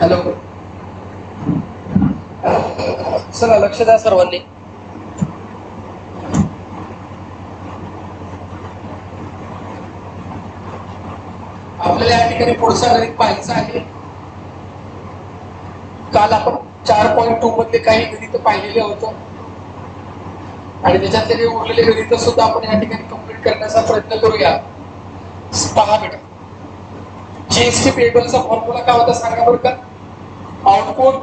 Hello, चला लक्ष द्या सर्वांनी. आपल्याला या ठिकाणी पुढचा गणित पाहायचा आहे. काल आपण 4.2 मधले काही गणित पाहिलेले होतो आणि त्याच्यातले काही उरलेले गणित सुद्धा आपण या ठिकाणी कंप्लीट करण्याचा प्रयत्न करूया. पहा बेटा, जीएसटी पेबलचा फॉर्म्युला काय होता सांगा बरं का. आउटपुट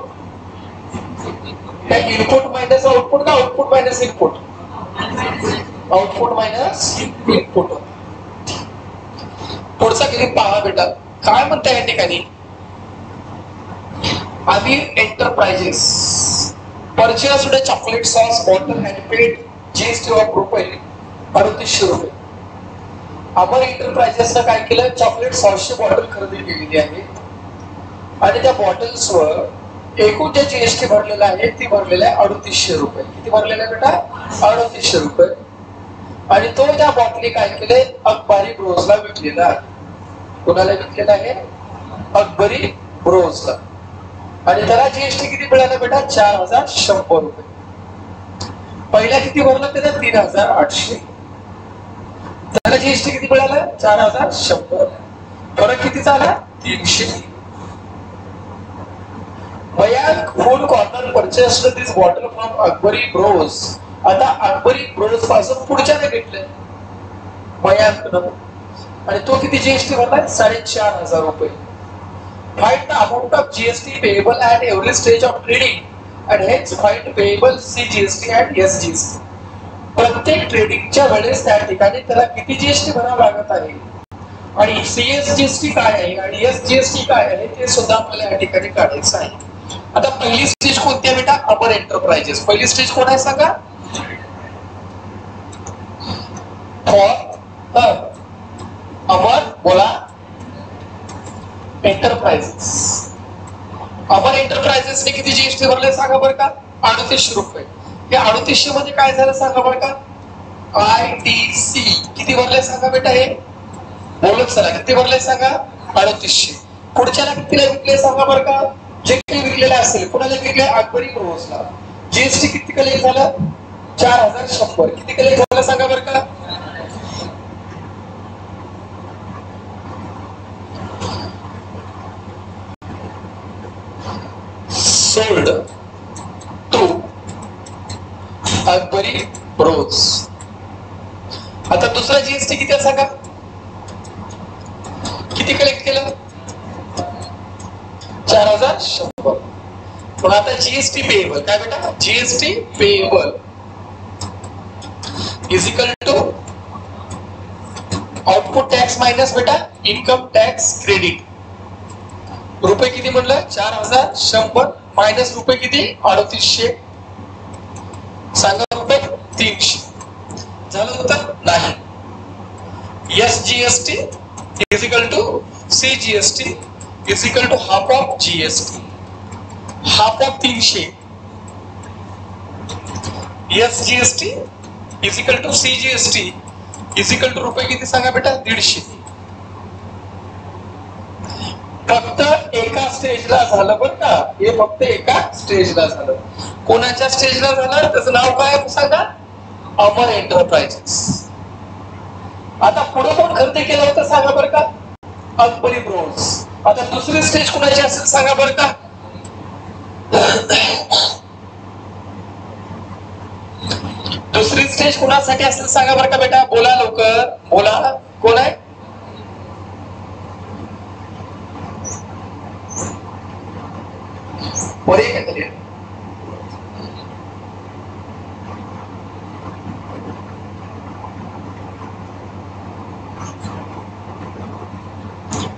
इनपुट मायनस आउटपुट का output minus input. Output minus input. पुढचा गणित पहा बेटा, काय म्हणता या ठिकाणी. आम्ही enterprises purchased chocolate sauce bottle and paid GST of रुपये 3800 रुपये. अमर एंटरप्राइजेसनं काय केलं, चॉकलेट सॉसची बॉटल खरेदी केलेली आहे आणि त्या बॉटल्सवर एकूण जे जीएसटी भरलेला आहे ती भरलेला आहे 3800 रुपये. किती भरलेला आहे बेटा, 3800 रुपये. आणि तो त्या बॉटली काय केले, अकबरी ब्रोजला विकलेला आहे. कोणाला विकलेला आहे, अकबरी ब्रोजला. आणि त्याला जीएसटी किती मिळाला बेटा, 4100 रुपये. पहिल्या किती भरला त्याला, 3800. त्याला जीएसटी किती मिळाला, 4100. फरक किती झाला, 300. Mayank food corner purchased this bottle from Akbari bros. आता अकबरी ब्रोज पासून पुढच्याने घेतलं मयांकनं आणि तो किती जीएसटी भरला, 4500 रुपये. Find the amount of GST payable at every stage of trading and hence find payable CGST and SGST. प्रत्येक ट्रेडिंगच्या वेळेस त्या ठिकाणी त्याला किती जीएसटी भरावा लागत आहे आणि सीएसजीएसटी काय आहे आणि एसजीएसटी काय आहे ते सुद्धा आपल्याला या ठिकाणी काढायचं आहे. आता पहिली स्टेज कोणती आहे बेटा, अमर एंटरप्राइजेस. पहिली स्टेज कोण आहे सांगा, अमर बोला एंटरप्राइजेस. अमर एंटरप्राइजेसने किती जीएसटी भरले सांगा बरं का, 3800 रुपये. या 3800 मध्ये काय झालं सांगा बरं का, आयटीसी किती भरले सांगा बेटा, हे बोलत चला किती भरले सांगा, 3800. पुढच्याला कितीला विकले सांगा बरं का, जे काही विकलेले असेल कुणाला विकले, अकबरी ब्रोजला. जीएसटी किती कलेक्ट झालं, 4100. किती कलेक्ट झालं सांगा बरं का, sold to अकबरी ब्रोज. आता दुसरा जीएसटी किती सांगा, किती कलेक्ट केलं, 4100. पण आता जीएसटी पेएबल काय बेटा, GST payable is equal to output tax minus बेटा इनकम टॅक्स क्रेडिट. रुपये किती म्हणलं, 4100 मायनस रुपये किती, 3800. सांगा रुपये 300. झालं होतं नाही. SGST is equal to CGST is equal to half of GST. Half of 300 SGST is equal to CGST is equal to रुपये किती सांगा बेटा, 150. फक्त एका स्टेजला झालं बरं का, हे फक्त एका स्टेजला झालं. कोणाच्या स्टेजला झालं, त्याचं नाव काय सांगा, अमर एंटरप्राइजेस. आता पुढे कोण खरेदी केलं होतं सांगा बरं का, अकबरी ब्रोज. आता दुसरी स्टेज कोणाची असेल सांगा बरं का, दुसरी स्टेज कोणासाठी असेल सांगा बरं का बेटा, बोला लवकर बोला, कोण आहे,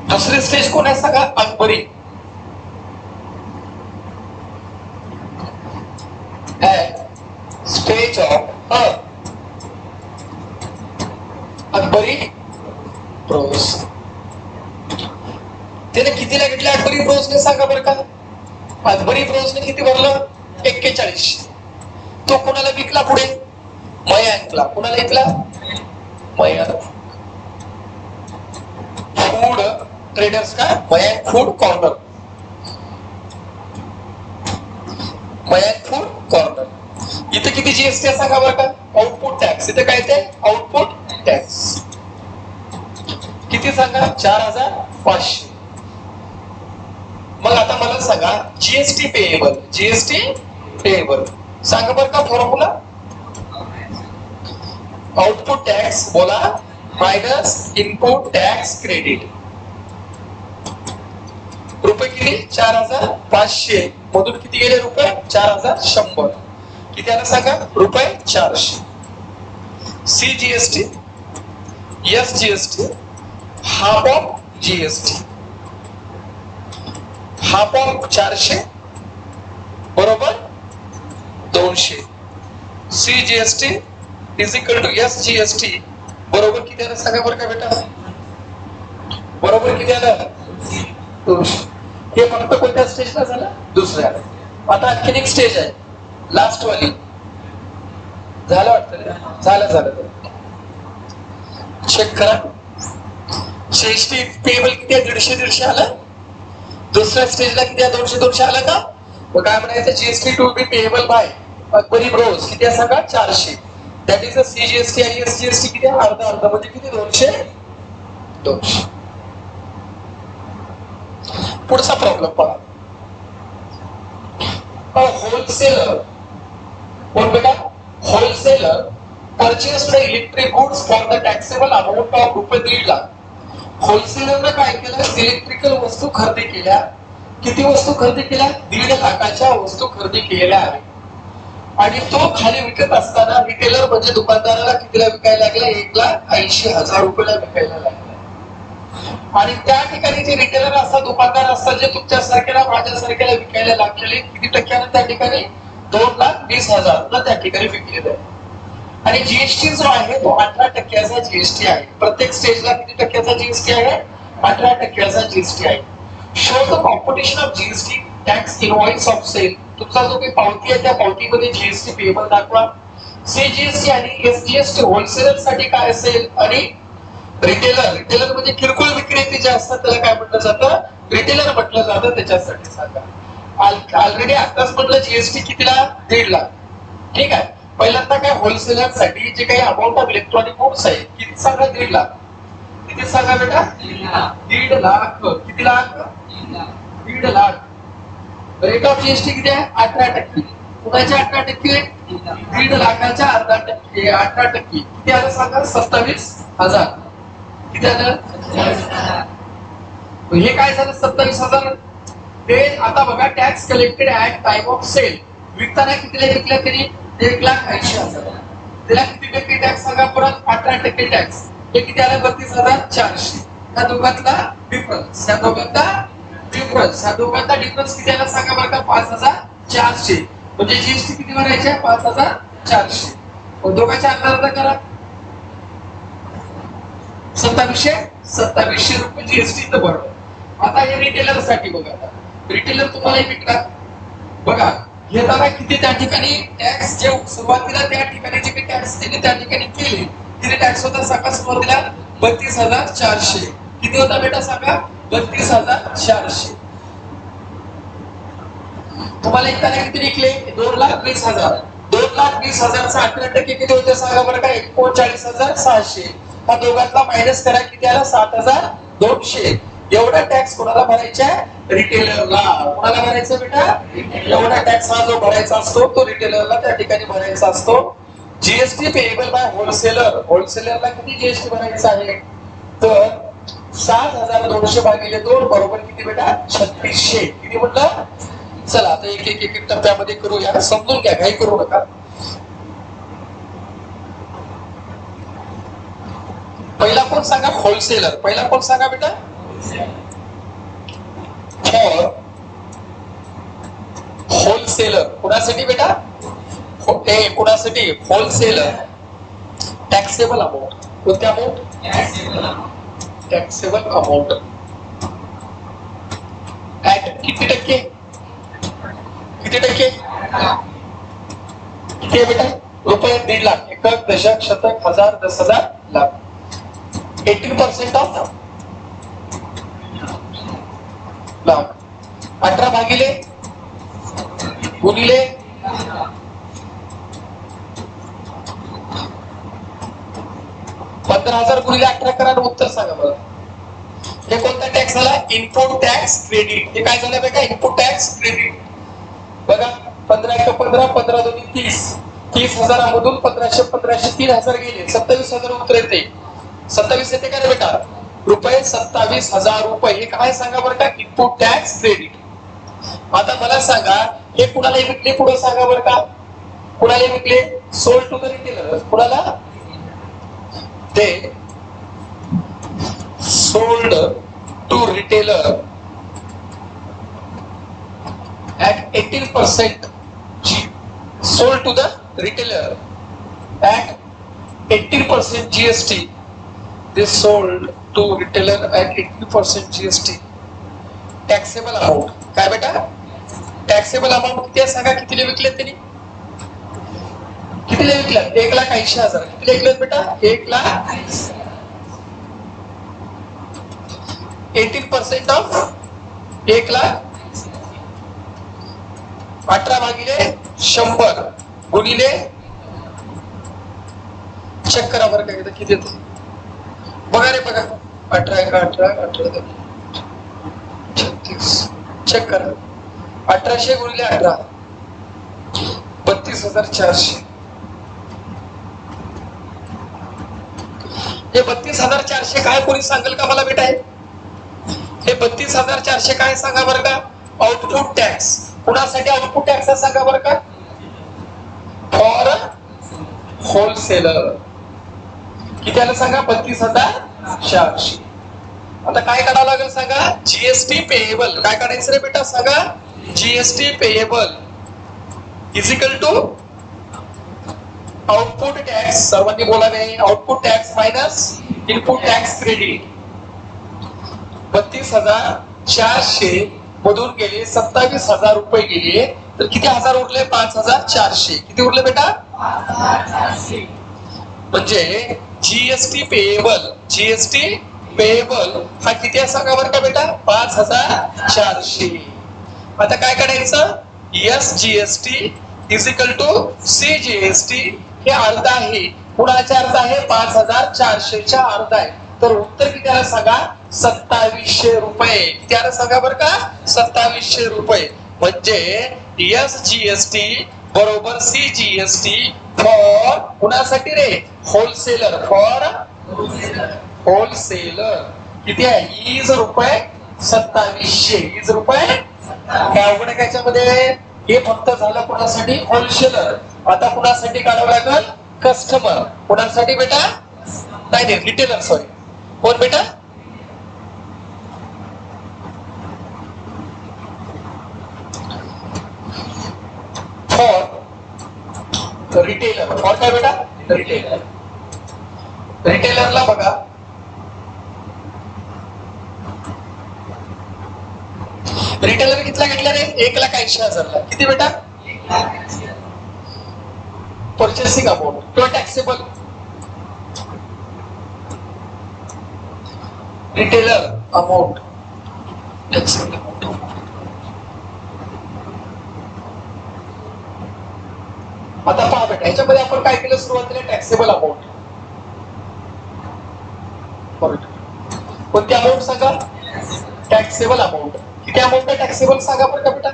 दुसरी स्टेज कोण आहे सांगा, Akbari. Stage of Akbari bros. त्याने कितीला घेतलं अकबरी ब्रोजने सांगा बरं का, अकबरी ब्रोजने किती भरलं, 4100. तो कोणाला विकला पुढे, मयांकला. कोणाला विकला, मयांक फूड ट्रेडर्स का, Mayank food corner. Mayank food corner. इथे किती जीएसटी सांगा बरं का? Output tax. इथे काय ते आउटपुट टॅक्स किती सांगा? 4500. मग आता मला सांगा जीएसटी पेएबल. जीएसटी पेएबल सांगा बरं का फॉर्म्युला. आउटपुट टॅक्स बोला मायनस इनपुट टॅक्स क्रेडिट. रुपये किती? 4500 मधून किती गेले रुपये? 4100. किती आला सांगा? रुपये 400. C GST, S GST, half of GST. Half of 400 बरोबर 200. C GST is equal to S GST बरोबर किती आलं सांगा बरं का बेटा? बरोबर किती आलं? 200. हे फक्त कोणत्या स्टेजला झालं? दुसऱ्या. आता आणखीन एक स्टेज आहे लास्ट वाली. झालं वाटतं? झालं. चेक करा. जीएसटी पेएबल किती आहे? 150 आलं. दुसऱ्या स्टेजला किती आहे? 200 आलं का? मग काय म्हणायचं? GST to be payable by Akbari bros किती आहे सांगा? 400. दॅट इज अ सीजीएसटी आणि एसजीएसटी किती आहे? अर्धा म्हणजे किती? 200. पुढचा प्रॉब्लेम पहा. होलसेलर कोण बेटा? Wholesaler purchased electric goods for the taxable amount of रुपये 1.5 लाख. होलसेलरने काय केलं? इलेक्ट्रिकल वस्तू खरेदी केल्या. किती वस्तू खरेदी केल्या? 1.5 लाखाच्या वस्तू खरेदी केलेल्या आहेत. आणि तो खाली विकत असताना रिटेलर म्हणजे दुकानदाराला कितीला विकायला लागला? 1,80,000 रुपयाला विकायला लागला. आणि त्या ठिकाणी जे रिटेलर असतात, दुकानदार असतात, जे तुमच्या सारख्याला माझ्यासारख्याला विकायला लागलेले किती टक्क्यानं? त्या ठिकाणी 2,20,000 त्या ठिकाणी विकलेलं आहे. आणि जीएसटी जो आहे तो 18% जीएसटी आहे. प्रत्येक स्टेजला किती टक्क्याचा जीएसटी आहे? 18% जीएसटी आहे. Show the competition of GST tax invoice of sale. तुमचा जो काही पावती आहे त्या पावतीमध्ये जीएसटी पेएबल दाखवा. सीजीएसटी आणि एसजीएसटी होलसेलर साठी काय असेल आणि रिटेलर म्हणजे किरकोळ विक्रेते जे असतात त्याला काय म्हटलं जातं? रिटेलर म्हटलं जातं. त्याच्यासाठी सांगा. ऑलरेडी आताच म्हटलं जीएसटी कितीला? 1.5 लाख. ठीक आहे. पहिल्यांदा काय होलसेलर साठी जे काही अमाऊंट ऑफ इलेक्ट्रॉनिक गुड्स आहे किती सांगा? 1.5 लाख. किती सांगा बेटा? 1.5 लाख. किती lakh? 1.5 lakh. Rate of GST किती आहे? 18%. कुणाच्या 18%? 1.5 लाखाच्या 18%. किती आलं सांगा? 27,000. किती आलं? हे काय झालं? 27,000. ते आता बघा tax collected at time of sale. विकताना कितीला विकल्या तरी? 1,80,000. त्याला किती टक्के टॅक्स सांगा? परत 18% टॅक्स. हे किती आलं? 32,400. या दोघांतला डिफरन्स. ह्या दोघांचा डिफरन्स किती आला सांगा बरं का? 5,400. म्हणजे जीएसटी किती भरायचे? 5,400. दोघांच्या अंदाजा करा. 2700 रुपये जीएसटी तर बरोबर. आता हे रिटेलर साठी बघा. रिटेलर तुम्हाला विकतात बघा घेताना किती त्या ठिकाणी टॅक्स जे सुरुवातीला त्या ठिकाणी जे काही टॅक्स दिले त्या ठिकाणी केले किती टॅक्स होता सांगा? सुरुवातीला 32,400. किती होता बेटा सांगा? 32,400. तुम्हाला एकट्याने किती विकले? 2,20,000. 2,20,000चा 18% किती होते सांगा बरं का? 39,600. हा दोघांचा मायनस करा. किती आला? 7,200. एवढा टॅक्स कोणाला भरायचा आहे? रिटेलरला. कोणाला भरायचा बेटा? एवढा टॅक्स हा जो भरायचा असतो तो रिटेलरला त्या ठिकाणी भरायचा असतो. GST payable by wholesaler. होलसेलरला किती जीएसटी भरायचा आहे? तर 7,200 भागिले 2 बरोबर किती बेटा? 3600. किती म्हटलं? चला आता एक टप्प्यामध्ये करूया. समजून घ्या, काही करू नका. पहिला कोण सांगा? होलसेलर. पहिला कोण सांगा बेटा? For wholesaler. कुणासाठी बेटा? कुणासाठी? Wholesaler taxable amount. कोणती अमाऊंट? Taxable amount. काय किती टक्के? किती टक्के? किती आहे बेटा? रुपये 1.5 लाख. एकक, दशक, शतक, हजार, 10,000, लाख. 18% ऑफ लाख. 18 भागिले गुणिले 15,000 गुणिले 18 करा आणि उत्तर सांगा मला. हे कोणता टॅक्स झाला? Input tax credit. हे काय झालं बघा? Input tax credit. बघा 15 × 15 15 × 2 = 30. 30,000 मधून 1500 1500 3,000 गेले. 27,000 उत्तर येते. 27 येते का रे बेटा? रुपये 27,000 रुपये. हे काय सांगा बरं का? Input tax credit. आता मला सांगा हे कुणाला विकले? पुढे सांगा बरं का? कुणाला विकले? Sold to the retailer. कुणाला? ते sold to retailer at 18%. Sold to the retailer at 18% GST. They sold to retailer at 18% GST. Taxable amount. काय बेटा? Taxable amount किती आहे सांगा? कितीला विकले त्यांनी? कितीला विकला? 1,80,000. कितीला विकले बेटा? 1,80,000. 18% of 1,00,000. 18 भागिले 100 गुणिले चेक करा बरं काय किती येते बघा रे बघा. 18 × 18 18 36. चेक करा. 1800 गुणिले 18 32,400. हे 32,400 काय कोणी सांगेल का मला बेटा? हे 32,400 काय सांगा बरं का? Output tax. कुणासाठी आउटपुट टॅक्स सांगा बरं का? For wholesaler. किती आलं सांगा? 32,400. आता काय काढावं लागेल सांगा? GST payable. काय काढायचं रे बेटा सांगा? GST payable is equal to output tax. सर्वांनी बोलावे. Output tax minus input tax credit. 32,400 मधून गेले 27,000 रुपये गेले तर किती हजार उरले? 5,400. किती उरले बेटा? 5,400. म्हणजे जीएसटी पेएबल. जीएसटी पेएबल हा किती आहे सांगा बरं का बेटा? 5,400. आता काय काढायचं? S GST is equal to C GST. हे अर्ध आहे. कुणाच्या अर्ध आहे? 5,400च्या अर्ध आहे. तर उत्तर किती आलं सांगा? 2700 रुपये. किती आलं सांगा बरं का? 2700 रुपये. म्हणजे एस जीएसटी बरोबर सी जीएसटी फॉर कुणासाठी रे? होलसेलर. फॉर होलसेलर किती आहे? इज रुपये 2700. इज रुपये काय अवघड आहे याच्यामध्ये? हे फक्त झालं कुणासाठी? होलसेलर. आता कुणासाठी काढावं लागेल? कस्टमर. कुणासाठी बेटा? नाही रिटेलर. सॉरी कोण बेटा? For retailer. फॉर काय बेटा? रिटेलर. रिटेलरला बघा रिटेलर कितीला घेतला रे? 1,80,000. किती बेटा? परचेसिंग अमाउंट किंवा taxable. Retailer amount taxable amount. आता पहा बेटा ह्याच्यामध्ये आपण काय केलं? सुरुवातीला टॅक्सेबल अमाउंट. कोणती अमाउंट सांगा? Taxable amount. किती अमाउंट आहे टॅक्सेबल सांगा बरं का बेटा?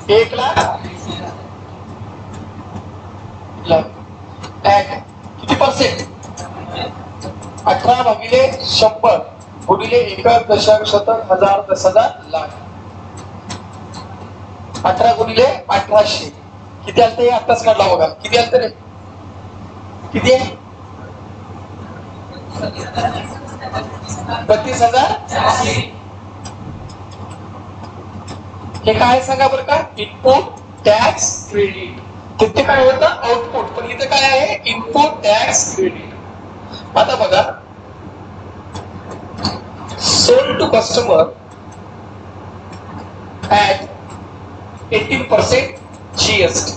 1,00,000. किती पर्सेंट? 18 भागिले 100 गुणिले 1,00,000 10,000 लाख. 18 गुणिले 1800 किती आलं? ते आताच काढला बघा. किती आलं रे? किती आहे? 32,400. हे काय सांगा बरं का? Input tax credit. तिथे काय होतं? आउटपुट. पण इथे काय आहे? Input tax credit. आता बघा sold to customer at 18% GST.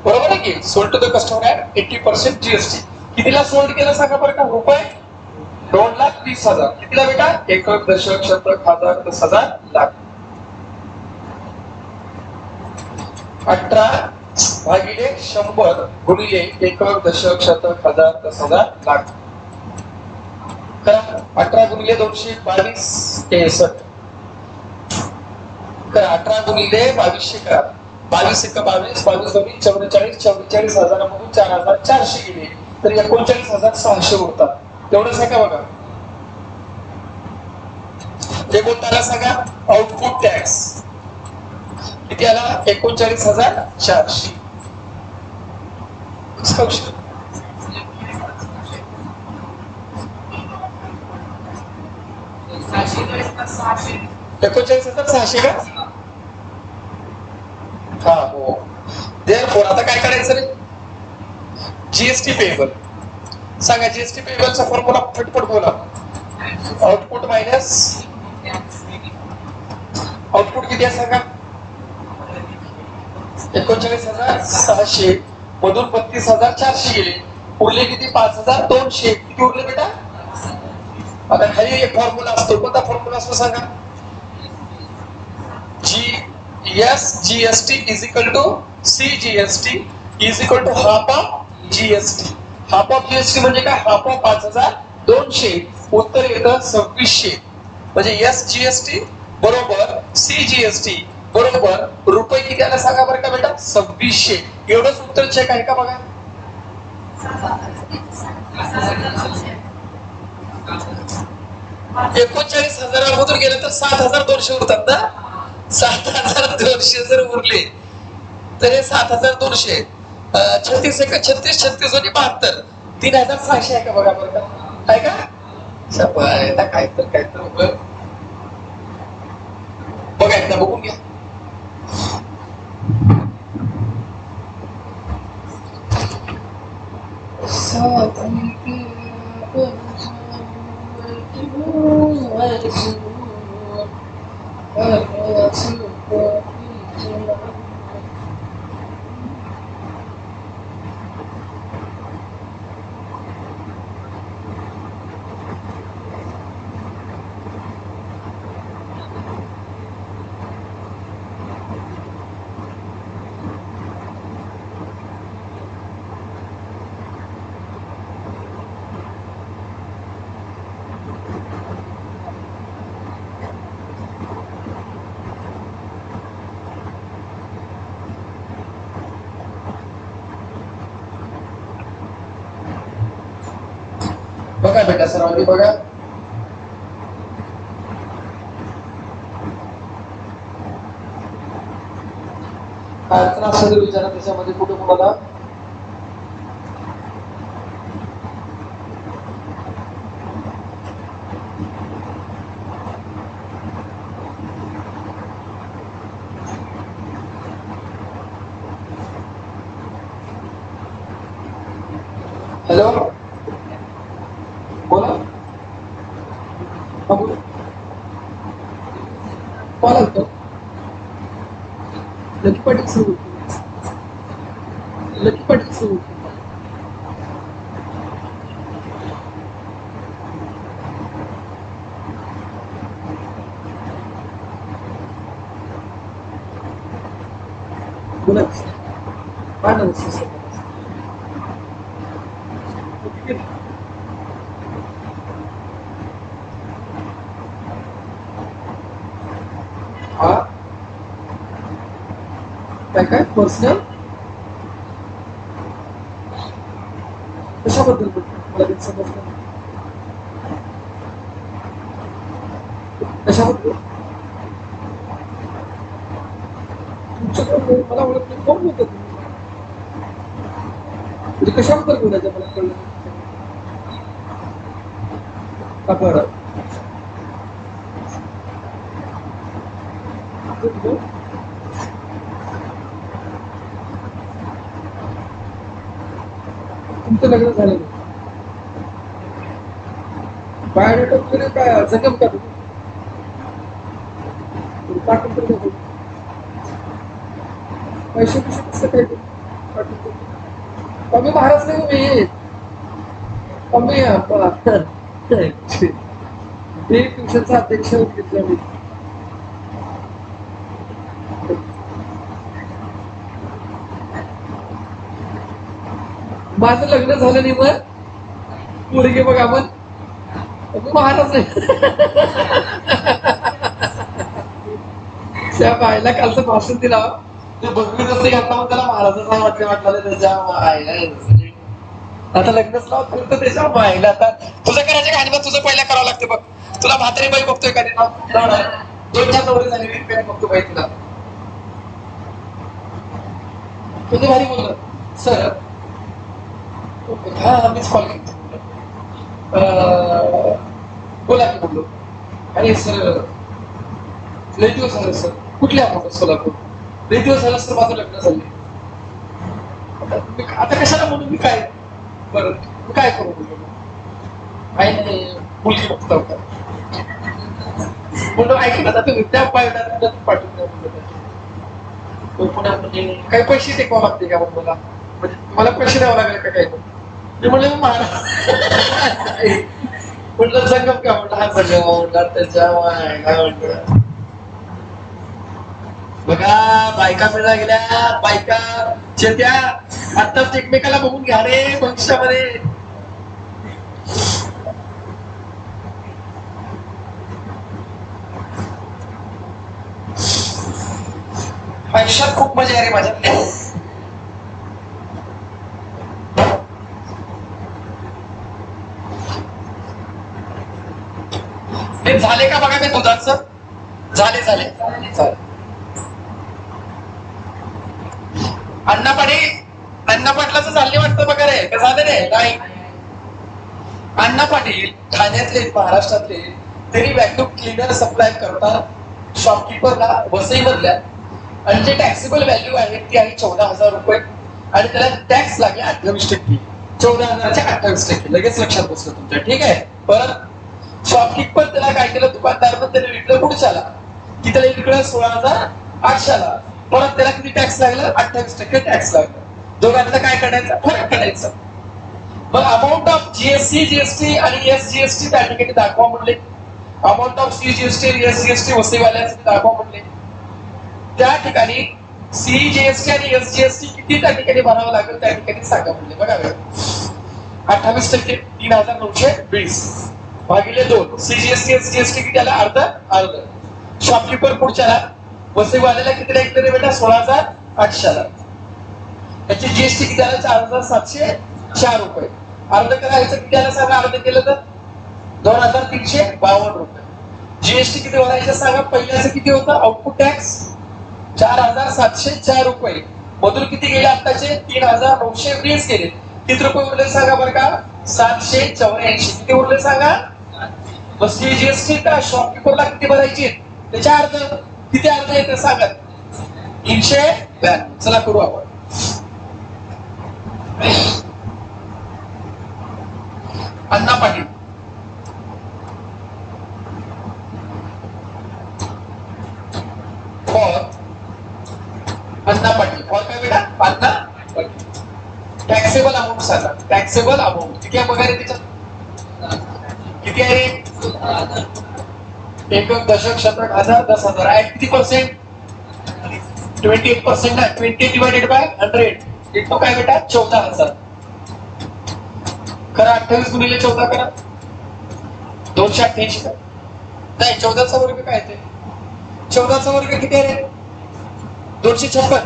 बरोबर आहे की? Sold to the customer at 80% GST. कितीला सोल्ड केलं सांगा बरं का? रुपये 2,30,000. कितीला बेटा? 1,00,000 दशक शतक हजार 10,000 लाख. 18 भागिले 100 गुणिले एकक दशक शतक हजार दस हजार लाख. 18 गुणिले 222 63. 18 गुणिले 2200 करा. 22 एक 22 22 दोन्ही 44 44 हजारामधून 4400 गेले तर 39,600 उरतात. तेवढंच आहे का बघा. हे बोलताना सांगा आउटपुट टॅक्स किती आला 39,400. औषध 39,600 का. हा हो. देअरफॉर आता काय करायचं रे. जीएसटी पेएबल सांगा. जीएसटी पेएबलचा फॉर्म्युला फटफट बोला. आउटपुट मायनस आउटपुट किती आहे सांगा. 39,600 मधून 32,400 गेले. उरले किती 5,200. किती उरले बेटा. आता खाली एक फॉर्म्युला असतो. कोणता फॉर्म्युला असतो सांगा. GST is equal to CGST is equal to half of GST. Half of GST म्हणजे काय. Half of 5,200. उत्तर येतं 2600. म्हणजे एस जीएसटी बरोबर सीजीएसटी बरोबर रुपये किती आला सांगा बरं का बेटा. 2600. एवढंच उत्तर चेक आहे का बघा. एकोणचाळीस हजारामधून गेलं तर 7,200 उरतात ना. 7,200 जर उरले तर हे 7,200 36 एक 36 36 आणि 72 3,600 आहे का बघा बरं का. आहे का. काय तर बघा एकदा बघून घ्या. बघा बेटा सर्वांनी बघा. अडचण असेल विचारा त्याच्यामध्ये कुठे कुणाला. हॅलो बोला. बोला लकी पाटील सुरू. लकी पाटील सुरू. बोला काय नमस्ते. हा काय पर्सनल कशाबद्दल मला समजलं. कशाबद्दल तुमच्याकडे मला ओळख नाही. कोण बोलतो तुम्ही. म्हणजे कशाबद्दल बोलायचं मला कळलं. का बरं तुमचं लग्न झालेलं. बायोडेटा वगैरे काय जगम का पाठवतो. पैसे कसं काय पाठवतो. कमी महाराज नाही कमी ट्युशनचा अध्यक्ष घेतला मी. माझं लग्न झालं नाही मग मुलगी बघा आपण महाराज नाही. त्या बाईला कालचं भाषण दिला ते बघवी जसं घातला मग त्याला महाराजांना वाटलं त्याच्या बाईला आता लग्नच लावत करतो त्याच्या बाईला. आता तुझं करायचं काय तुझं पहिला करावं लागते बघ. तुला म्हातारी बाई बघतोय का दोन चार नवरी झाली बघतो बाई तुला तुझे भारी बोललं सर. हा मीच कॉल केली बोला की बोललो. अरे सर लय दिवस झाले सर. कुठल्या आपण सोलापूर लय दिवस झालं सर माझं लग्न झाले. आता कशाला म्हणून मी काय बरं मी काय करू काही नाही मुलगी बघता होता म्हणून ऐकलं आता तुम्ही त्या पाठवून द्या पुन्हा म्हणजे काही पैसे टेकवा लागते का मग मला म्हणजे मला पैसे द्यावं लागेल का काय मी म्हणलं महाराज म्हटलं संगम का म्हटलं हा सगळं म्हटलं त्याच्या म्हटलं बघा बायका मिळा गेल्या बायका शेत्या आत्ताच एकमेकाला बघून घ्या रे भविष्यामध्ये. आयुष्यात खूप मजा आहे रे माझ्या. ते झाले का बघा ते दुधाचं झाले झाले अण्णा पाटलाचं झाले वाटतं बघा रे का झालं रे नाही. अण्णा पाटील ठाण्यातले महाराष्ट्रातले त्यांनी व्हॅक्यूम क्लिनर सप्लाय करतात शॉपकीपरला वसई मधल्या आणि जे टॅक्सेबल व्हॅल्यू आहे ती आहे 14,000 रुपये आणि त्याला टॅक्स लागले 28%. 14,000च्या 28% लगेच लक्षात बसलं तुमच्या ठीक आहे. परत शॉपकीपर त्याला काय केलं दुकानदार त्याने विकलं पुढच्याला की त्याला विकलं 16,800ला. परत त्याला किती टॅक्स लागला 28% टॅक्स लागला. दोघांना काय करायचं फरक काढायचा. मग अमाऊंट ऑफ जीएसटी जीएसटी आणि एसजीएसटी त्या ठिकाणी दाखवा म्हणले. अमाऊंट ऑफ सीजीएसटी आणि एसजीएसटी वसईवाल्यासाठी दाखवा म्हणले. त्या ठिकाणी सीजीएसटी आणि एसजीएसटी किती त्या ठिकाणी भरावं लागेल त्या ठिकाणी सांगा म्हणले. बघा 28% 3,920 भागिले 2 सीजीएसटी एसजीएसटी किती आला अर्ध अर्ध. शॉपकीपर पुढच्याला वसईवाल्याला किती ऐकलं रे बेटा 16,800ला. त्याची जीएसटी किती आला 4,704 रुपये. अर्ध करायचं किती आला सांगा अर्ध केलं तर 2,352 रुपये. जीएसटी किती भरायचं सांगा. पहिल्याचं किती होतं आउटपुट टॅक्स 4,704 रुपये मधून किती गेले आत्ताचे 3,920 गेले. किती रुपये उरले सांगा बरं का 784. किती उरले सांगा. बस जीएसटी का शॉपकीपरला किती भरायची त्याच्या अर्ध किती अर्ध येते सांगा 392. चला करू आपण. अण्णा पाटील अण्णा पाटील और काय बेटा अण्णा पाटील. टॅक्सेबल अमाऊंट सांगा. टॅक्सेबल अमाऊंट किती आहे बघा रे त्याच्यात किती आहे रे. एकक दशक शतक हजार 10,000 आहे किती % 28% ना. 20 डिवाइडेड बाय 100 इतकं काय बेटा 14,000. करा 28 गुणिले 14 करा 288 का नाही. 14चा वर्ग काय ते 14चा वर्ग किती आहे रे 256.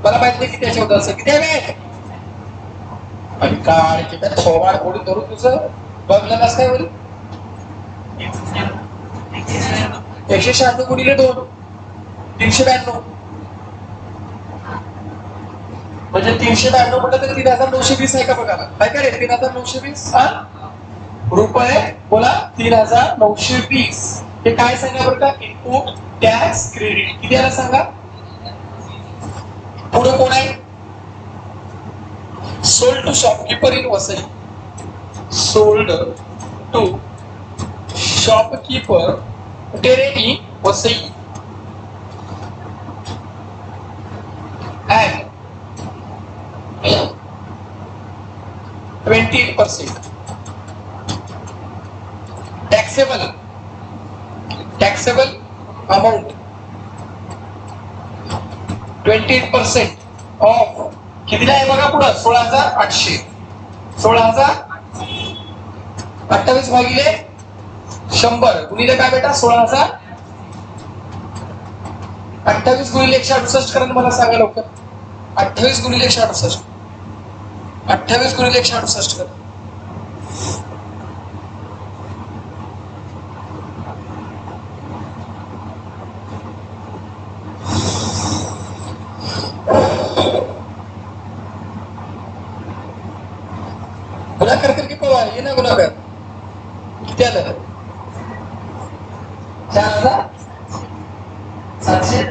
मला माहित नाही किती आहे 14चं किती आहे आणि काय किती थोबाड कोणी धरून तुझं बघलं नस काय होईल 196 गुणिले 2 392 म्हणजे 392 म्हटलं तर 3,920 आहे का बघा काय का रे 3,920 रुपये बोला 3,920. हे काय सांगा बरं का इनपुट टॅक्स क्रेडिट किती आला सांगा. पुढे कोण आहे sold to shopkeeper in Vasai. Sold to shopkeeper in Vasai at 28%. Taxable amount 28% of कितीला आहे बघा पुढं 16,800. 16,028 भागिले 100 गुणिले काय बेटा 16,000. 28 गुणिले 168 करा मला सांगा लवकर. 28 गुणिले 168. 28 गुणिले 168 करा. गुणाकार करके पवार ये ना गुणाकार किती आलं 4,700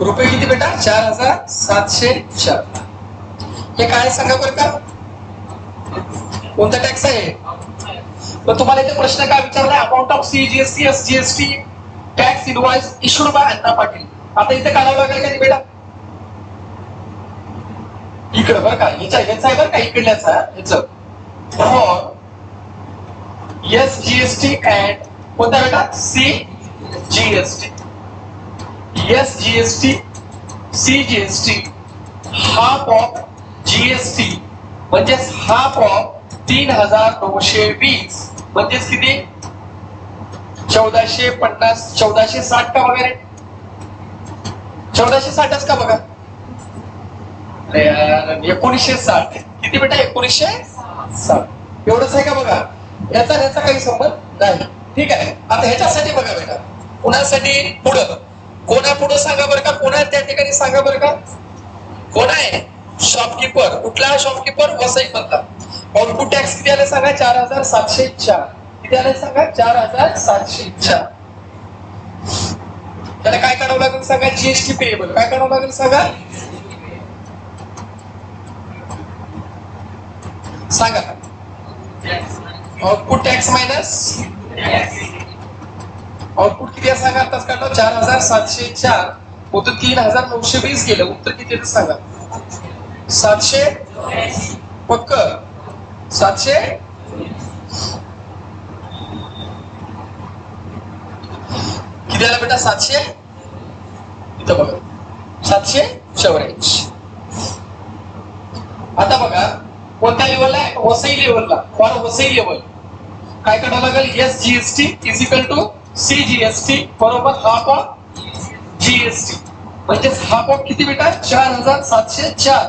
रुपये. किती बेटा 4,704. हे काय सांगा बरं का कोणता टॅक्स आहे. पण तुम्हाला इथे प्रश्न काय विचारलाय amount of CGST SGST tax invoice issued by Anna Patil. आता इथे काढावं लागेल का नाही बेटा इकडे बरं का याचा आहे बरं का इकडल्याचा याचं फॉर एसजीएसटी अँड कोणता बेटा CGST. SGST CGST half of GST म्हणजेच हाफ ऑफ 3,920 म्हणजेच किती 1,450 1,460 का वगैरे 1,460च का बघा 1960 किती बेटा 1960 एवढंच आहे का बघा. याचा काही संबंध नाही. ठीक आहे. आता ह्याच्यासाठी बघा बेटा कोणासाठी पुढं कोणा पुढं सांगा बरं का कोणा त्या ठिकाणी सांगा बरं का कोण आहे शॉपकीपर. कुठला शॉपकीपर वसई मधला. आउटपुट टॅक्स किती आले सांगा 4,704. किती आले सांगा 4,704. त्याला काय काढावं लागेल सांगा जीएसटी पेएबल. काय काढावं लागेल सांगा सांगा आउटपुट टॅक्स मायनस आउटपुट किती आहे सांगा आताच काढलो 4,704 होतं 3,920 गेलं. उत्तर किती येतं सांगा 700 पक्क 700 किती आला बेटा 700 इथं बघा 784. आता बघा कोणत्या लेवलला आहे वसई लेवलला फॉर वसई लेवल काय करावं लागेल SGST is equal to CGST बरोबर हाफ ऑफ जीएसटी म्हणजेच हाफ ऑफ किती बेटा 4,704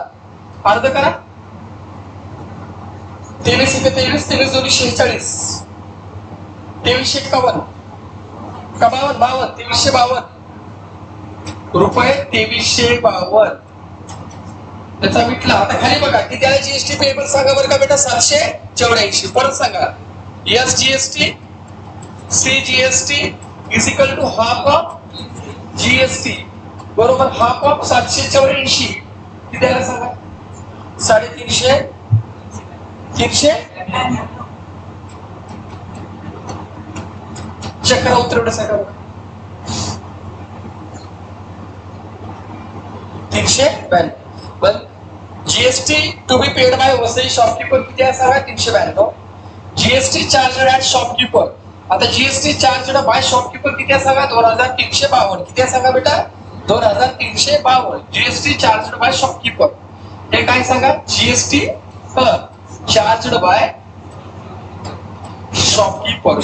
अर्ध करा 23 23 23 246 2351 का 52 2352 रुपये 2352 त्याचा विटला. आता खाली बघा किती आहे जीएसटी पेएबल सांगा बरं का बेटा 784. परत सांगा SGST CGST is equal to half of GST बरोबर हाफ ऑफ 784 किती आहे सांगा 350 चेक करा उत्तर एवढं सांगा 392. पण GST to be paid by Vasai shopkeeper किती आहे सांगा 392. GST charge at shopkeeper. आता जीएसटी चार्ज बाय शॉपकीपर किती आहे सांगा 2,352. किती आहे सांगा बेटा 2,352 जीएसटी चार्ज बाय शॉपकीपर. हे काय सांगा GST charge by shopkeeper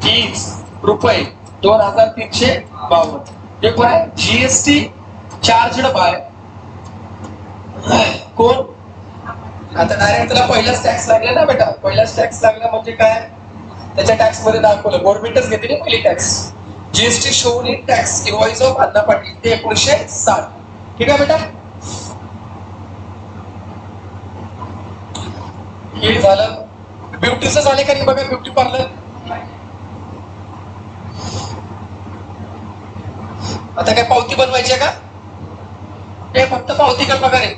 is रुपये 2,352. हे कोण आहे जीएसटी चार्ज बाय कोण. आता डायरेक्ट त्याला पहिलाच टॅक्स लागला ना बेटा पहिलाच टॅक्स लागला म्हणजे काय त्याच्या टॅक्स मध्ये दाखवलं गव्हर्नमेंटच घेते ना पहिली tax. GST shown in tax invoice of Anna Patil ते 1960. ठीक आहे बेटा हे झालं. ब्युटीचं झाले का नाही बघा ब्युटी पार्लर. आता काय पावती बनवायची आहे का हे फक्त पावतीकडे बघा रे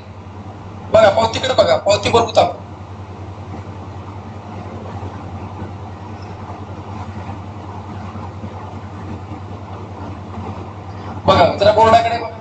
बघा पावतीकडे बघा पावती बनवूत आपण. बघा जरा बोर्डाकडे बघा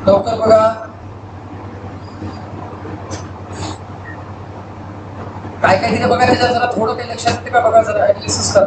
लवकर बघा. काय काय तिथे बघा, त्याच्यात जरा थोडं काही लक्षात येते का बघा, जरा ऍनालिसिस कर.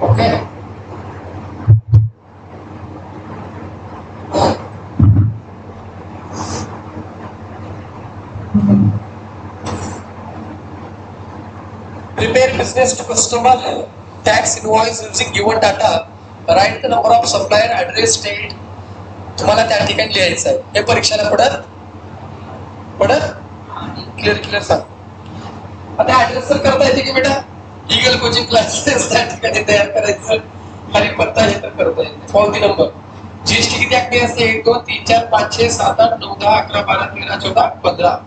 Okay. Prepare business to customer tax invoice using given data. Write the number of supplier, address, state. तुम्हाला त्या ठिकाणी लिहायचं आहे. हे परीक्षेला पडत क्लिअर सांग. आता ऍड्रेस तर करता येते की बेटा, लीगल कोचिंग क्लासेस त्या ठिकाणी तयार करायचं आणि पत्ता हे तर करता येते. पावती नंबर, जीएसटी किती आकडे असते? 1 2 3 4 5 6 7 8 9 10 11 12 13 14 15.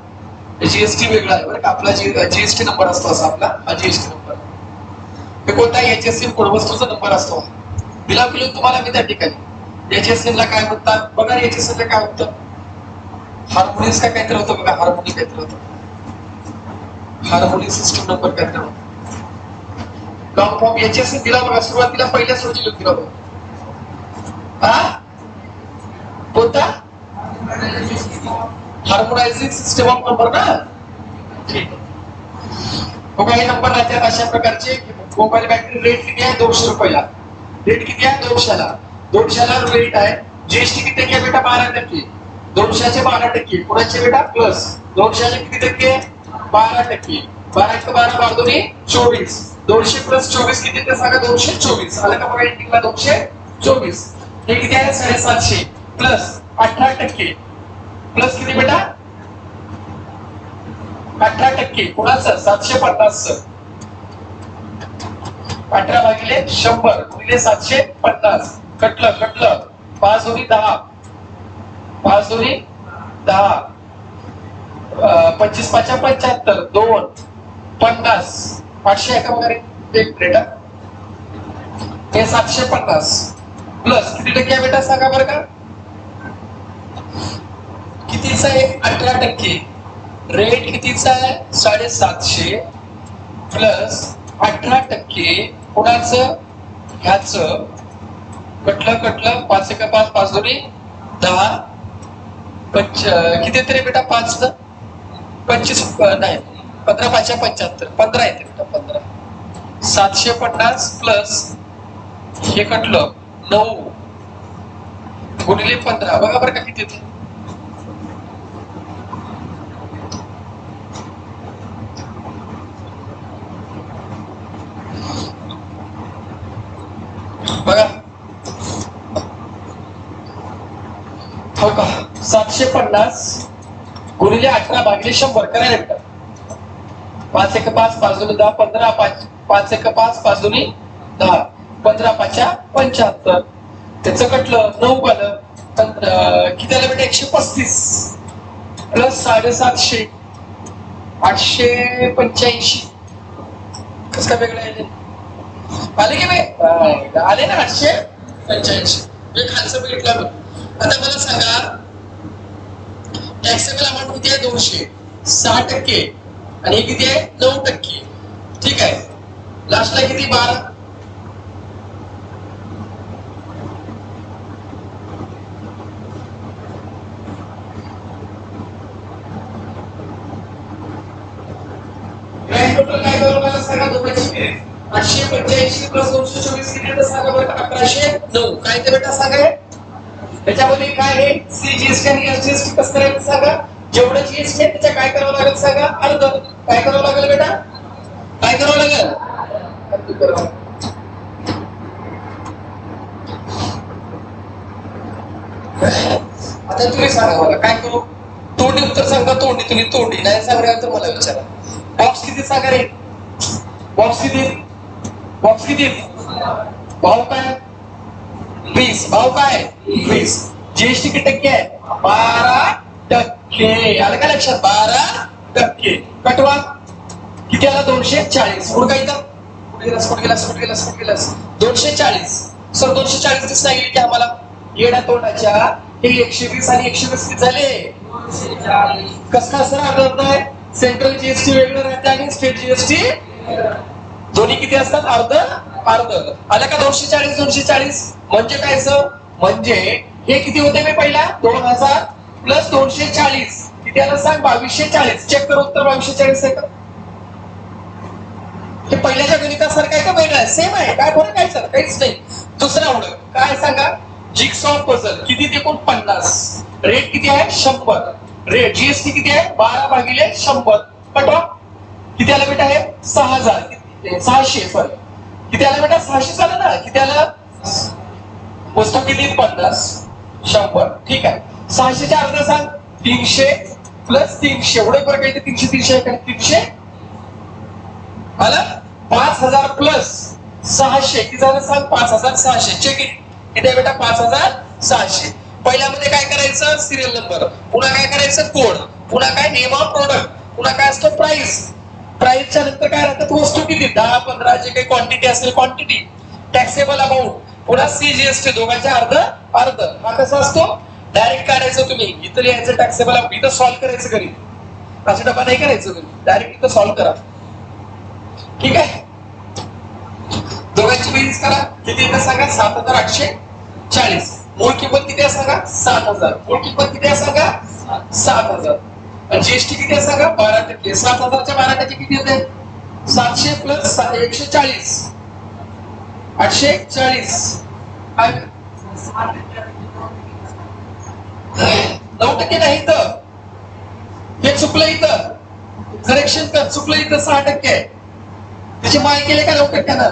जीएसटी वेगळा आहे बरं का, आपला जीएसटी नंबर असतो असा आपला हा जीएसटी नंबर. हे कोणता एचएसएम कोड वस्तूचा नंबर असतो. बिलाव केलं तुम्हाला मी त्या ठिकाणी. एचएसएम ला काय म्हणतात बघा, एचएसएम ला काय होतं, हार्मोनियस काय काहीतरी होतं बघा, हार्मोनिक काहीतरी होतं, हार्मोनिक सिस्टम नंबर काहीतरी होतं. लॉंग फॉर्म एचएसएम दिला बघा, सुरुवातीला पहिल्या सोडची लिहून दिला बघा. हा कोणता? हार्मोनायझिंग सिस्टम ऑफ नंबर ना. ठीक बघा, हे नंबर राहतात अशा प्रकारचे. मोबाईल बॅटरी रेट किती आहे? 200 रुपयाला. रेट किती आहे? 200ला. 200ला रेट आहे. जीएसटी किती टक्के बेटा? 12%. 200चे 12%. कोणाचे बेटा? प्लस 200चे किती टक्के? 12%. 12 × 12 12 दोन्ही 24. 200 + 24 किती ते सांगा? 224. आलं का बघा एंडिंगला 224. हे किती आहे? 750 प्लस 18%. प्लस किती बेटा? 18%. कोणाचं? 750. 18 भागिले 100 गुणिले 750. कटलं 5 दोन्ही 10. 5 दोन्ही 10. 25 5 75. 2 50. 500 आहे का बघा रे? एक प्लेट. हे 750 प्लस किती टक्के आहे बेटा सांगा बरं का? कितीचा आहे? 18%. रेट कितीचा आहे? 750 प्लस 18%. कोणाचं? ह्याचं. कटलं 5 × 5 5 दोन्ही 10. किती तरी बेटा? 5 25 नाही 15 5 75. 15 येते बेटा. 15 750 प्लस हे कटलं 9 गुणिले 15. बघा बरं का किती येते? बघा हो का? 750 गुणिले 18 भागिले 100 करायला बेटा. 5 × 5 5 दोन्ही 10. 15 5 × 5 5 दोन्ही 10. 15 5 75. त्याचं कटलं 9 आलं. किती आलं बेटा? 135 प्लस 750 885. कसं काय वेगळं आहे? आले की नाही? आले ना 885. खालचं भेटलं. आता मला सांगा टॅक्सेबल अमाऊंट किती आहे? 200. 6% आणि हे किती आहे 9%. ठीक आहे, लास्टला किती 12. काय करावं मला सांगा दोघांची. 885 प्लस 224 किती तर सांगा बरं. 1109. काय ते बेटा सांगा. त्याच्यामध्ये काय आहे सीजीएसटी आणि एसजीएसटी कसं करायचं सांगा. जेवढं जीएसटी आहे त्याच्या काय करावं लागेल सांगा अर्ध. काय करावं लागेल बेटा, काय करावं लागेल. आता तुम्ही सांगा मला काय करू. तोंडी उत्तर सांगा. तोंडी तुम्ही तोंडी नाही सांगणार तर मला विचारा. बॉक्स किती सांगा रे. बॉक्स किती, बॉक्स किती. भाव काय 20. भाव काय 20. जीएसटी किती टक्के आहे 12%. आलं का लक्षात 12%. कटवा किती आला 240. पुढे काय तर कुठे गेलास 240. सर 240 दिवस सांगितले की आम्हाला येड्या तोंडाच्या. हे 120 आणि 120 किती झाले 240. कसं काय सर अर्ध आहे. सेंट्रल जीएसटी वेगळं राहते आणि स्टेट जीएसटी दोन्ही किती असतात अर्ध अर्ध. आलं का 240 म्हणजे काय सर, म्हणजे हे किती होते मी पहिला 2000 प्लस 240 किती आलं सांग 2240. चेक कर उत्तर 2240 आहे का. हे पहिल्याच्या गणितासारखं आहे का वेगळं आहे. सेम आहे. काय फरक आहे सर, काहीच नाही. दुसरा उडक काय सांगा. जिग्सॉ पझल किती ते 50. रेट किती आहे 100. रेट जीएसटी किती आहे 12/100. कटवा किती आलं बेटा हे 6000. 600 सॉरी किती आलं बेटा 600 आलं ना. किती आलं वस्तू किती 50 100. ठीक आहे 600च्या अर्ध सांग 300 प्लस 300. एवढे फरक आहे 300 आहे का 300 आलं. 5000 प्लस 600 किती झालं सांग 5600. चेक इट किती आहे बेटा 5600. पहिल्यामध्ये काय करायचं सिरियल नंबर, पुन्हा काय करायचं कोड, पुन्हा काय नेम ऑफ प्रोडक्ट, पुन्हा काय असतं प्राइस. प्राइसच्या नंतर काय राहतात वस्तू किती 10-15 जे काही क्वांटिटी असेल क्वांटिटी. टॅक्सेबल अमाऊंट, पुन्हा सीजीएसटी दोघांच्या अर्ध अर्ध. हा कसा असतो डायरेक्ट काढायचं. तुम्ही इथं लिहायचं टॅक्सेबल अमाऊंट, इथं सॉल्व्ह करायचं घरी. असा डबा नाही करायचं तुम्ही, डायरेक्ट इथं सॉल्व्ह करा. ठीक आहे दोघांची बेरीज करा. किती येतं सांगा 7840. मूळ किंमत किती आहे सांगा 7000. मूळ किंमत किती आहे सांगा 7000. आणि जीएसटी किती आहे सांगा 12%. 7000च्या 12% किती येते 700 प्लस 140 840. 9% नाही तर हे चुकलं. इथं करेक्शन कर. चुकलं इथं 6% आहे. त्याचे माय केले का 9%.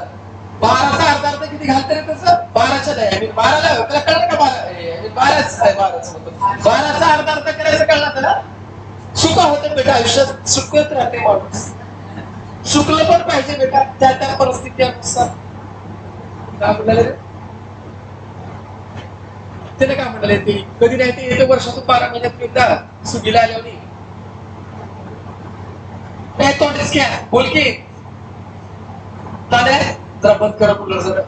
12चा अर्धा अर्ध किती घालते रे तसं 12च्या नाही 12ला त्याला कळलं का 12च आहे 12चा अर्धा अर्ध करायचं कळलं त्याला. चुका होते बेटा आयुष्यात, चुकत राहते माणूस. चुकलं पण पाहिजे बेटा त्या त्या परिस्थिती अनुसार. काय म्हणाले रे त्याला काय म्हणाले ते कधी नाही ते येते वर्षातून 12 महिन्यात एकदा सुगीला आल्यावर नाही तोंडच घ्या बोल की दादा जरा बंद करा कूलर जरा.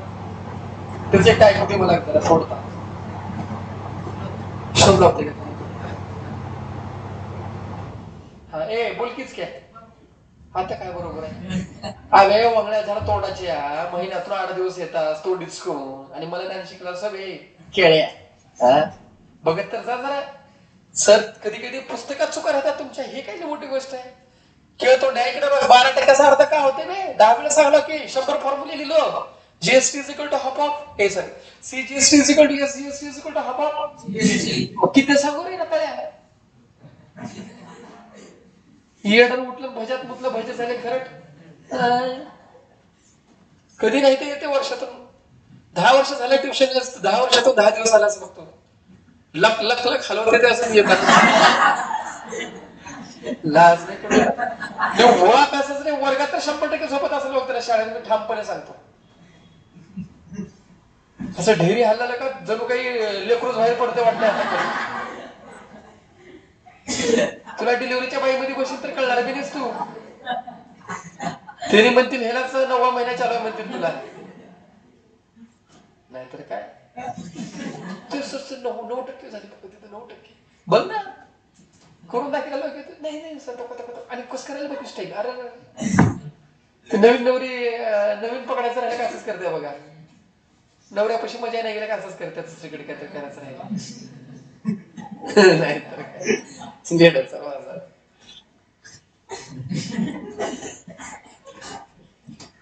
त्याचे काय होते मला जरा सोडता शोध लावते का. हा ए बोलकीच काय आता काय बरोबर आहे. अरे वंगळ्या जरा तोंडाच्या महिन्यातून 8 दिवस येतात तोंडीच करून आणि मला नाही शिकला सगळे खेळ्या बघत तर जा जरा. सर कधी कधी पुस्तकात चुका राहतात तुमच्या. हे काही मोठी गोष्ट आहे. खेळतो इकडे बघ 12%चा अर्थ काय होते मी 10 वेळा सांगलो की 100 फॉर्म्युले लिहिलो. GST is equal to half of sorry CGST is equal to SGST is equal to half of किती सांगू रे ना तळ्या. येडर उठलं भज्यात मुतलं भजे झाले खरं. कधी नाही ते येते वर्षातून 10 वर्ष झाले ट्युशन 10 वर्षातून 10 दिवस आलाच बघतो. लक लक लक हलवते ते असं येतात. लाज नाही मुळात असंच नाही. वर्गात तर 100% झोपत असं लोक त्याला शाळेत मी ठामपणे सांगतो. असं ढेरी हल्ला का जणू काही लेकरूच बाहेर पडते वाटतं. आता तुला डिलिव्हरीच्या बाईमध्ये बसेल तर कळणार बी नाहीस तू. तरी म्हणतील ह्यालाच 9वा महिना चालू म्हणतील तुला. नाहीतर काय 9% झाली फक्त तिथं 9%. बघ ना करून दाखवायला नाही नाही सर आणि कस करायला पाहिजे स्टाईल. अरे नवीन नवीन पकडायचं राहिलं का असंच करते बघा. नवऱ्यापाशी मजा नाही गेला का असंच करतात. दुसरीकडे काय तर करायचं राहिलं नाही तर काय माझा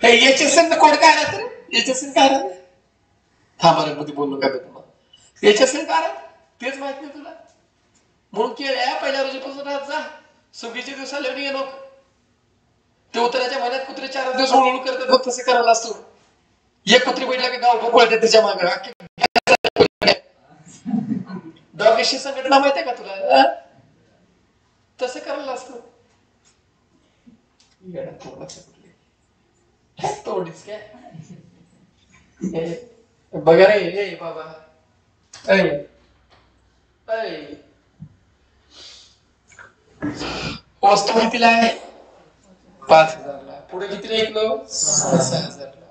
HSN कोड काय राहतं. HSN काय राहतं. थांबा मध्ये बोललो का तुम्हाला. HSN काय राहत तेच माहित नाही तुला. म्हणून पहिल्या रोजीपासून राहत जा. सुगीच्या दिवसाला ये नको. ते उतराच्या महिन्यात कुत्रे 4 दिवस हळूहळू करतात बघ. तसे करायला असतो. एक कुत्री बैठला की गाव पळते त्याच्या मागे. डॉगेशी संघटना माहितीये का तुला. तसं करायला असतो. तोडीच काय बघा रे बाबा. वस्तू कितीला आहे 5,000ला. पुढे कितीला ऐकलो 6,000ला.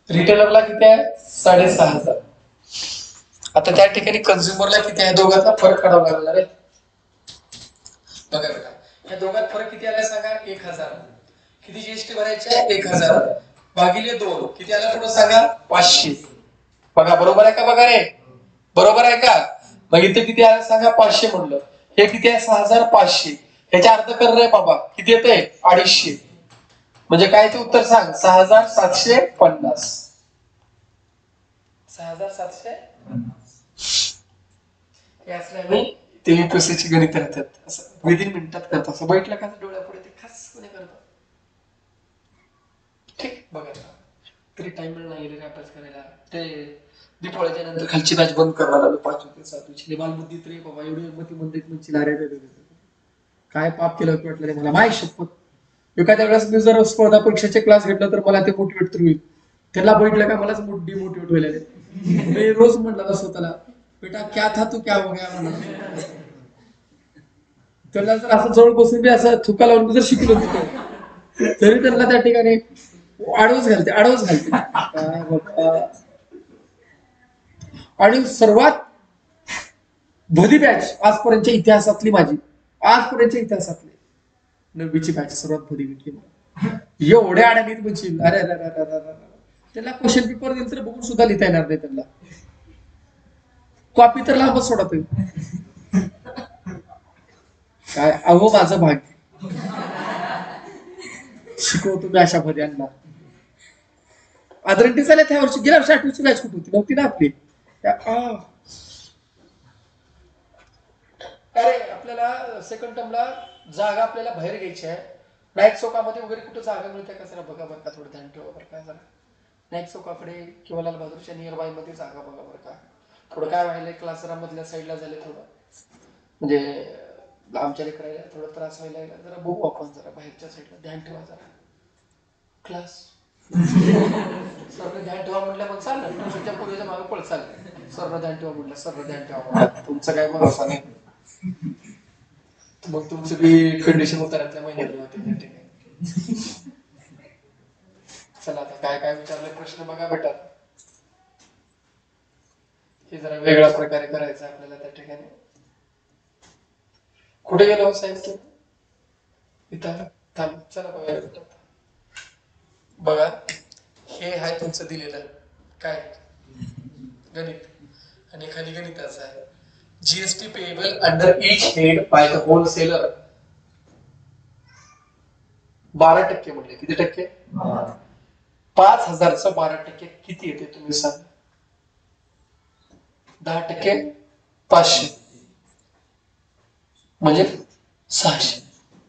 रिटेलरला किती आहे 6,500. आता त्या ठिकाणी कन्झ्युमरला किती आहे. दोघांचा फरक काढावा लागणार आहे. बघा बेटा या दोघात फरक किती आला सांगा. 1,000. किती जीएसटी भरायची आहे 1,000 भागिले 2 किती आला थोडं सांगा 500. बघा बरोबर आहे का. बघा रे बरोबर आहे का. मग इथे किती आलं सांगा 500 म्हणलं. हे किती आहे 6,500. ह्याच्या अर्ध कर रे बाबा. किती येते 250. म्हणजे काय ते उत्तर सांग 6,750. 6,750 हे असल्याने ते युपीएससीची गणित राहतात. असं विदिन मिनिटात करतात. असं बैठलं का डोळ्यापुढे ते खास कोणी करतात. ठीक बघा तरी टाइम नाही रे अभ्यास करायला. ते दीपावळीच्या नंतर खालची बॅच बंद करणार आलो 5वी ते 7वी. बालबुद्धीत रे बाबा एवढी मती मंदित म्हणजे काय पाप केलं वाटलं रे मला. माय शपथ एखाद्या वेळेस मी जर स्पर्धा परीक्षेचे क्लास घेतला तर मला ते मोटिवेट तर होईल. त्याला बैठलं का मलाच डिमोटिवेट व्हायला. मी रोज म्हणलं स्वतःला बेटा क्या था तू क्या हो गया म्हणलं. त्याला जर असं जवळ बसून मी असं थुका लावून जर शिकलो तरी त्यांना त्या ठिकाणी आडवच घालते. आणि सर्वात भली बॅच आजपर्यंतच्या इतिहासातली माझी. आजपर्यंतच्या इतिहासातली 9वीची बॅच सर्वात भली भेटली. एवढ्या अडणीत म्हणजे अरे त्याला क्वेश्चन पेपर दिल तर बघून सुद्धा लिहिता येणार नाही त्यांना. कॉपी तर लांबच सोडा तुम्ही. काय अहो माझं भाग्य. शिकवतो मी अशा पर्यंत. आदरंटी झाल्या त्या वर्षी गेल्या वर्षी 8वीची बॅच कुठे होती नव्हती ना आपली. अरे आपल्याला सेकंड टर्मला जागा आपल्याला बाहेर घ्यायची आहे. नाईक चौकामध्ये वगैरे कुठे जागा मिळते का जरा बघा बरं का. थोडं ध्यान ठेवा बरं का. जरा नाईक चौकाकडे किंवा लाल बहादूरच्या नियर बाय मध्ये जागा बघा बरं का. थोडं काय व्हायला क्लास जरा मधल्या साईडला झाले थोडं म्हणजे आमच्या लेकरायला थोडा त्रास व्हायला जरा बघू आपण. जरा बाहेरच्या साईडला ध्यान ठेवा जरा. क्लास सरनं ध्यान ठेवा म्हटलं मग चाललं. ट्युशनच्या पूर्वीच्या मागे पळ चाललं. सरनं ध्यान ठेवा म्हटलं सरनं ध्यान ठेवा. तुमचं काय भरोसा नाही. मग तुमचं बी कंडिशन उतारातल्या महिन्यात होते. चला आता काय काय विचारले प्रश्न बघा बेटा. हे जरा वेगळ्या प्रकारे करायचं आपल्याला त्या ठिकाणी. कुठे गेलो साहेब तू इथं थांब. चला बघा बघा हे आहे तुमचं दिलेलं काय गणित आणि खाली गणिताचं आहे. GST payable under each head by the wholesaler 12% म्हणले. किती टक्के 5,000चं 12% किती येते तुम्ही सांगा. 10% 500 म्हणजे 600.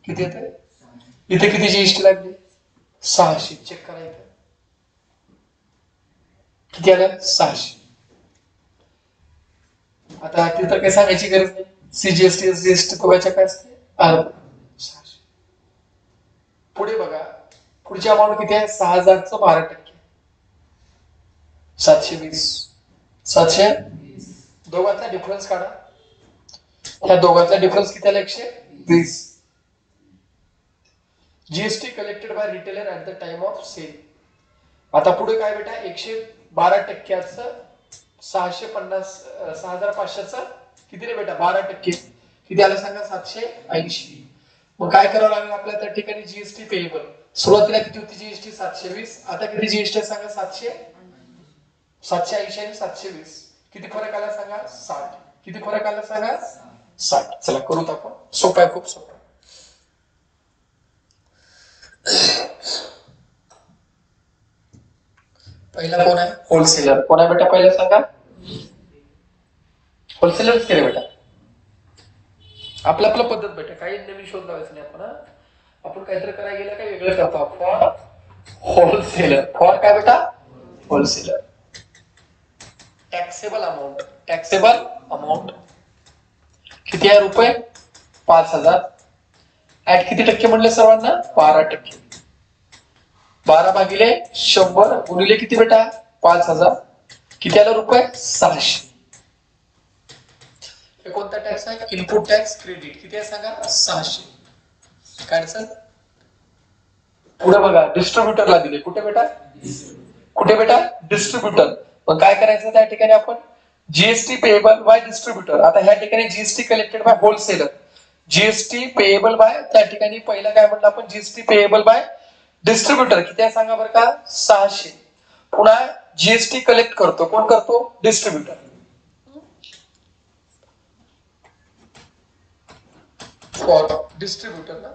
किती येते इथे किती जीएसटी लागली 600. चेक करायचं किती आलं 600. आता तिथं काही सांगायची गरज नाही. सीजीएसटी एसजीएसटी बघायच्या काय असते 600. पुढे बघा पुढची अमाऊंट किती आहे 6,000चं 12% 720. 720 दोघांचा डिफरन्स काढा. ह्या दोघांचा डिफरन्स किती आला 120. GST collected by retailer at the time of sale. आता पुढे काय बेटा 112%चं 650 6,500चं किती रे बेटा 12%. किती आलं सांगा 780. मग काय करावं लागेल आपल्याला त्या ठिकाणी जीएसटी पेएबल. सुरुवातीला किती होती जीएसटी 720, आता किती जीएसटी सांगा 780 आणि 720. किती फरक आला सांगा 60. किती फरक आला सांगा 60. चला करूत आपण, सोपं आहे, खूप सोपं. पहिला कोण आहे? होलसेलर. कोण आहे बेटा पहिला सांगा? होलसेलरच केले बेटा. आपलं पद्धत बेटा, काही नवीन शोध लावायचं नाही आपण. आपण काहीतरी करायला गेलं काय वेगळं करतो. For wholesaler. फॉर काय बेटा? Wholesaler. Taxable amount. Taxable amount किती आहे? रुपये 5000. ऍट किती टक्के म्हणले सर्वांना? 12%. 12 भागिले 100 गुणिले किती बेटा? 5000. किती आलं? रुपये 600. हे कोणता टॅक्स आहे? Input tax credit. किती आहे सांगा? 600. काय सर? पुढे बघा, डिस्ट्रीब्युटरला दिले. कुठे बेटा? कुठे बेटा? डिस्ट्रीब्युटर. मग काय करायचं त्या ठिकाणी आपण? GST payable by distributor. आता ह्या ठिकाणी GST collected by wholesaler. GST payable bye, त्या ठिकाणी पहिला काय म्हटलं आपण? GST payable by distributor. किती आहे सांगा बरं का? 600. पुन्हा जीएसटी कलेक्ट करतो कोण? करतो डिस्ट्रीब्युटर. फॉर डिस्ट्रीब्युटर ना,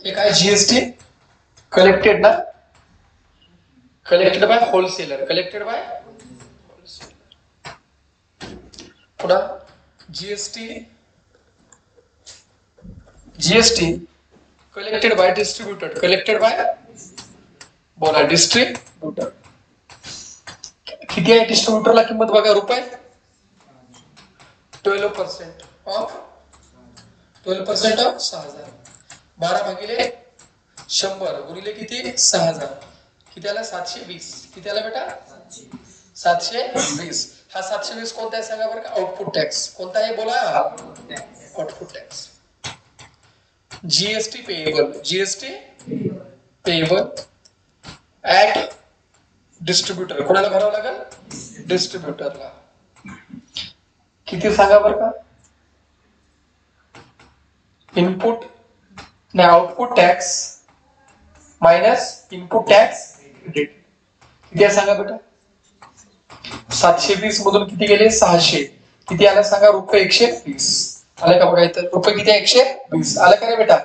हे काय? जीएसटी कलेक्टेड ना, collected by wholesaler. Collected by पुन्हा GST collected by distributor. Collected by, बोला, डिस्ट्रीब्युटर. किती आहे डिस्ट्रीब्युटरला किंमत बघा? रुपये 12% ऑफ 12% ऑफ 6000. 12 भागिले 100 गुणिले किती? 6000. किती आला? 720. किती आला बेटा? 720. हा 720 कोणता आहे सांगा बरं का? Output tax. कोणता आहे बोला? Output tax. GST payable. GST payable at distributor. कोणाला भरावं लागेल? डिस्ट्रीब्युटरला. किती सांगा बरं का? इनपुट नाही, output tax minus input tax credit. किती आहे सांगा बेटा? 720 मधून किती गेले? 600. किती आलं सांगा? रुपये 120. आलं का बघा इथं? रुपये किती आहे? 120. आलं का रे बेटा?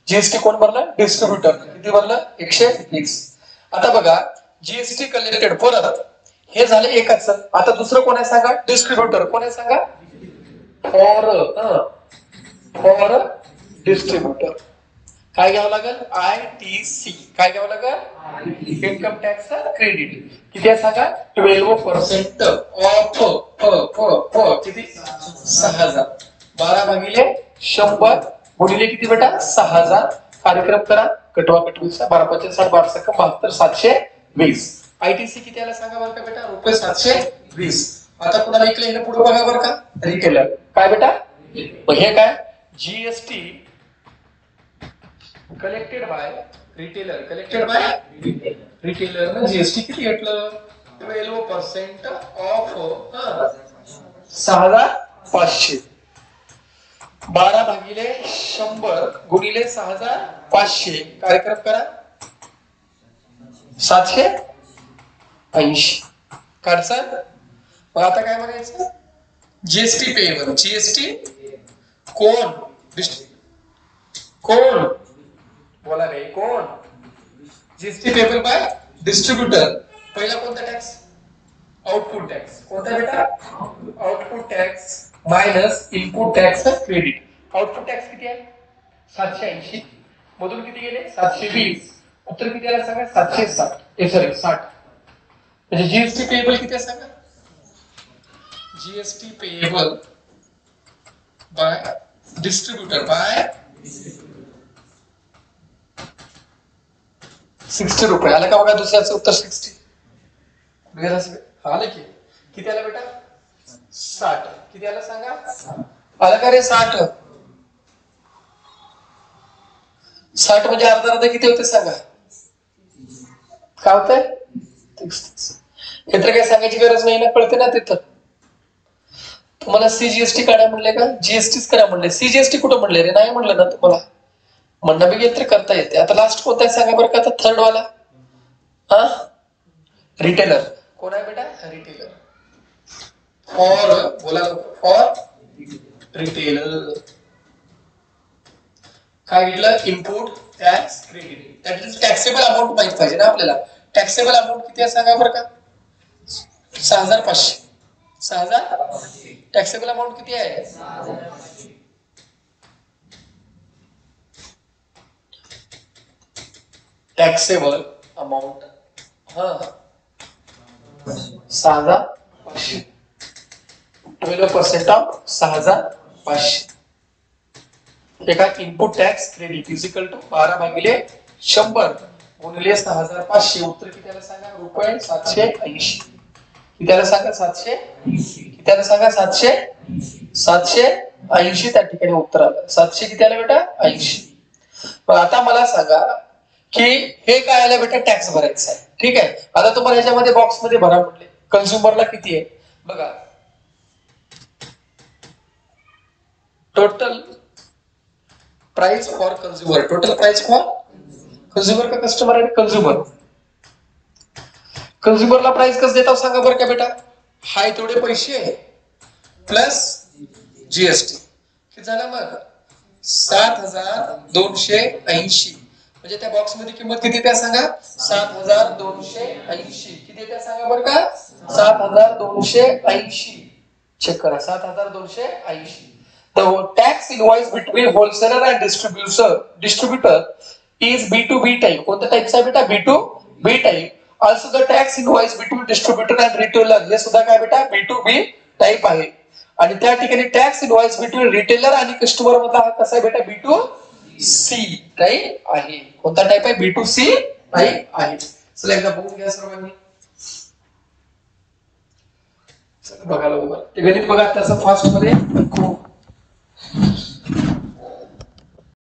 जीएसटी कोण भरलं? डिस्ट्रीब्युटर. किती भरलं? 120. आता बघा, जीएसटी कलेक्टेड परत हे झालं एकच. आता दुसरं कोण आहे सांगा? डिस्ट्रीब्युटर. कोण आहे सांगा? For distributor. काय घ्यावं लागेल? ITC. काय घ्यावं लागेल? Income tax credit. किती आहे सांगा? 12% ऑफ किती? 6000. 12 भागिले 100 गुणिले किती बेटा? 6000. कार्यक्रम करा, कटवा कटवीचा. 12 60 12 72 720. ITC किती आला सांगा बरं का बेटा? रुपये 720. आता कुणाला ऐकलं? हे पुढे बघा बरं का? रिटेलर. काय बेटा? हे काय? GST collected by retailer. Collected by retailer ना जीएसटी किती घेतलं? 12% ऑफ 6500. 12 भागिले 100 गुणिले 6500. कार्यक्रम करा, 780. काढसाल. मग आता काय म्हणायचं? GST payable. जीएसटी कोण? कोण? बोला रे, कोण? GST payable by distributor. पहिला कोणता टॅक्स? Output tax. कोणता बेटा? Output tax minus input tax credit. Output tax किती आहे? 780 मधून किती गेले? 720. उत्तर किती आलं सांगा? 760. 60. म्हणजे जीएसटी पेएबल किती आहे सांगा? GST payable by distributor by 60 रुपये. आलं का बघा? दुसऱ्याचं उत्तर 60. आलं की? किती आलं बेटा? 60. किती आलं सांगा? आलं का रे? 60. 60 म्हणजे अर्धा किती होते सांगा? काय होतंय? 30. हे तर काही सांगायची गरज नाही ना, कळते ना तिथं. तुम्हाला सीजीएसटी काढा म्हणले का? जीएसटीच करा म्हणले. सीजीएसटी कुठं म्हणले रे? नाही म्हणलं ना तुम्हाला. म्हणणं बी तर करता येते. आता लास्ट कोणता आहे सांगा बरं का? आता थर्ड वाला हा रिटेलर. कोण आहे बेटा? रिटेलर. फॉर बोला फॉर रिटेलर काय घेतलं? Input tax credit. That is taxable amount माहित पाहिजे ना आपल्याला. टॅक्सेबल अमाऊंट किती आहे सांगा बरं का? 6500. 6000 टॅक्सेबल अमाऊंट किती आहे? Taxable amount 6500. 12% ऑफ 6500. एका input tax credit is equal to 12/100 गुणिले 6500. उत्तर किती आलं सांगा? रुपये 780. किती आलं सांगा? 700. किती आलं सांगा? 780 त्या ठिकाणी उत्तर आलं. 700 किती आलं बेटा? 80. मग आता मला सांगा की हे काय आलं बेटा? टॅक्स भरायचा आहे. ठीक आहे. आता तुम्हाला ह्याच्यामध्ये बॉक्स मध्ये भरा म्हटले. कन्झ्युमरला किती आहे बघा. Total price for consumer. Total price for consumer का कस्टमर आहे? कंज्यूमर. कंज्यूमरला प्राइस कसं देतात सांगा बरं का बेटा? हाय तेवढे पैसे प्लस जीएसटी. किती झालं मग? 7280. म्हणजे त्या बॉक्स मध्ये किंमत किती त्या सांगा? 7280. किती त्या सांगा बरं का? 7280. चेक करा. 7280. The tax invoice between wholesaler and distributor is B2B type. कोणत्या टाइपचा आहे बेटा? B2B type. Also the tax invoice between distributor and retailer हे सुद्धा काय बेटा? B2B टाइप आहे. आणि त्या ठिकाणी टॅक्स इनवॉइस बिटवीन रिटेलर आणि कस्टमर मधला हा कसा आहे बेटा? B2C टाइप आहे. कोणता टाइप आहे? B2C टाइप आहे. चला एकदा बघून घ्या सर्वांनी. बघायला ते गणित बघा त्याचं फास्ट मध्ये खूप